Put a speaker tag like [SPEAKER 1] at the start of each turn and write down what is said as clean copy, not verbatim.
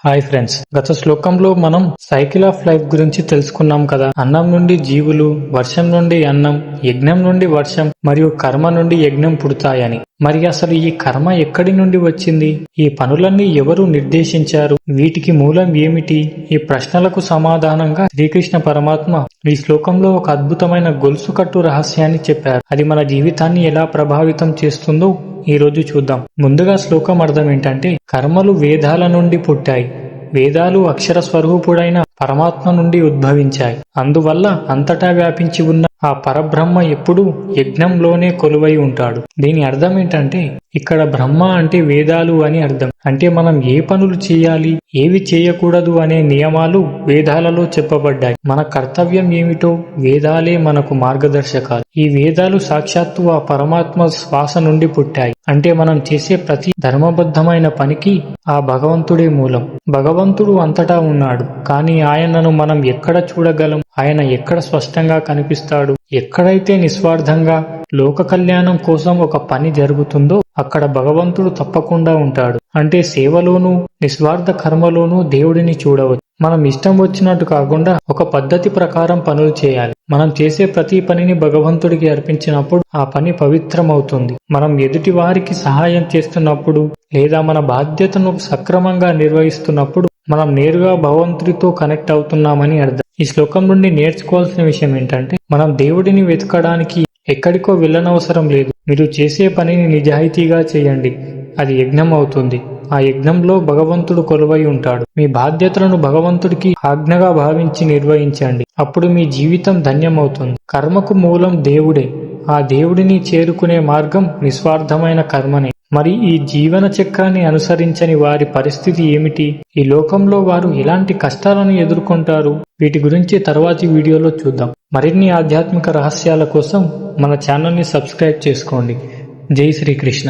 [SPEAKER 1] Hi friends, గత శ్లోకంలో మనం సైకిల్ ఆఫ్ లైఫ్ గురించి తెలుసుకున్నాం కదా. అన్నం నుండి జీవులు, వర్షం నుండి అన్నం, యజ్ఞం నుండి వర్షం మరియు కర్మ నుండి యజ్ఞం పుడతాయని. మరి అసలు ఈ కర్మ ఎక్కడి నుండి వచ్చింది? ఈ పనులన్నీ ఎవరు నిర్దేశించారు? వీటికి మూలం ఏమిటి? ఈ ప్రశ్నలకు సమాధానంగా శ్రీకృష్ణ పరమాత్మ ఈ శ్లోకంలో ఒక అద్భుతమైన గొలుసు కట్టు రహస్యాన్ని చెప్పారు. అది మన జీవితాన్ని ఎలా ప్రభావితం చేస్తుందో ఈ రోజు చూద్దాం. ముందుగా శ్లోకం అర్థం ఏంటంటే, కర్మలు వేదాల నుండి పుట్టాయి. వేదాలు అక్షర స్వరూపుడైన పరమాత్మ నుండి ఉద్భవించాయి. అందువల్ల అంతటా వ్యాపించి ఉన్న ఆ పరబ్రహ్మ ఎప్పుడూ యజ్ఞంలోనే కొలువై ఉంటాడు. దీని అర్థం ఏంటంటే, ఇక్కడ బ్రహ్మ అంటే వేదాలు అని అర్థం. అంటే మనం ఏ పనులు చేయాలి, ఏవి చేయకూడదు అనే నియమాలు వేదాలలో చెప్పబడ్డాయి. మన కర్తవ్యం ఏమిటో వేదాలే మనకు మార్గదర్శకాలు. ఈ వేదాలు సాక్షాత్తు ఆ పరమాత్మ శ్వాస నుండి పుట్టాయి. అంటే మనం చేసే ప్రతి ధర్మబద్ధమైన పనికి ఆ భగవంతుడే మూలం. భగవంతుడు అంతటా ఉన్నాడు, కానీ ఆయనను మనం ఎక్కడ చూడగలం? ఆయన ఎక్కడ స్పష్టంగా కనిపిస్తాడు? ఎక్కడైతే నిస్వార్థంగా లోక కళ్యాణం కోసం ఒక పని జరుగుతుందో అక్కడ భగవంతుడు తప్పకుండా ఉంటాడు. అంటే సేవలోనూ నిస్వార్థ కర్మలోనూ దేవుడిని చూడవచ్చు. మనం ఇష్టం వచ్చినట్టు కాకుండా ఒక పద్ధతి ప్రకారం పనులు చేయాలి. మనం చేసే ప్రతి పనిని భగవంతుడికి అర్పించినప్పుడు ఆ పని పవిత్రమవుతుంది. మనం ఎదుటి వారికి సహాయం చేస్తున్నప్పుడు లేదా మన బాధ్యతను సక్రమంగా నిర్వహిస్తున్నప్పుడు మనం నేరుగా భగవంతుడితో కనెక్ట్ అవుతున్నామని అర్థం. ఈ శ్లోకం నుండి నేర్చుకోవాల్సిన విషయం ఏంటంటే, మనం దేవుడిని వెతకడానికి ఎక్కడికో వెళ్ళనవసరం లేదు. మీరు చేసే పనిని నిజాయితీగా చేయండి, అది యజ్ఞం అవుతుంది. ఆ యజ్ఞంలో భగవంతుడు కొలువై ఉంటాడు. మీ బాధ్యతలను భగవంతుడికి ఆజ్ఞగా భావించి నిర్వహించండి. అప్పుడు మీ జీవితం ధన్యమవుతుంది. కర్మకు మూలం దేవుడే. ఆ దేవుడిని చేరుకునే మార్గం నిస్వార్థమైన కర్మనే. మరి ఈ జీవన చక్రాన్ని అనుసరించని వారి పరిస్థితి ఏమిటి? ఈ లోకంలో వారు ఎలాంటి కష్టాలను ఎదుర్కొంటారు? వీటి గురించి తర్వాతి వీడియోలో చూద్దాం. మరిన్ని ఆధ్యాత్మిక రహస్యాల కోసం మన ఛానల్ని సబ్స్క్రైబ్ చేసుకోండి. జై శ్రీకృష్ణ.